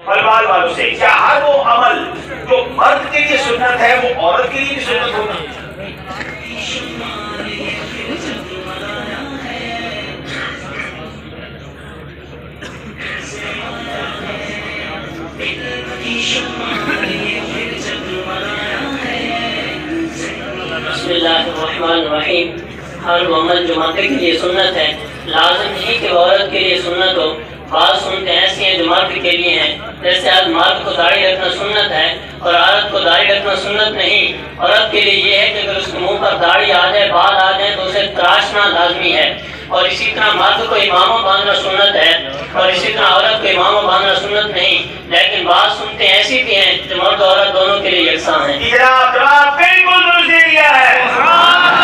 اور بال والوں سے، کیا ہر وہ عمل جو مرد کے لیے سنت ہے وہ عورت کے لیے بھی سنت ہوگا؟ بسم اللہ الرحمن الرحیم۔ ہر وہ عمل جو مرد کے لیے سنت ہے لازم نہیں کہ وہ عورت کے لیے سنت ہو۔ بعض سنتیں ایسی ہیں جو مرد کے لیے ہیں، جیسے آج مرد کو داڑھی رکھنا سنت ہے اور عورت کو داڑھی رکھنا سنت نہیں۔ عورت کے لیے یہ ہے کہ اگر اس کے منہ پر داڑھی آ جائے، بال آ جائے تو اسے تراشنا لازمی ہے، اور اسی طرح مرد کو امامہ باندھنا سنت ہے اور اسی طرح عورت کو امامہ باندھنا سنت نہیں۔ لیکن بعض سنتیں ایسی بھی ہیں جو مرد اور عورت دونوں کے لیے یکساں ہیں۔ بالکل درست دیا ہے۔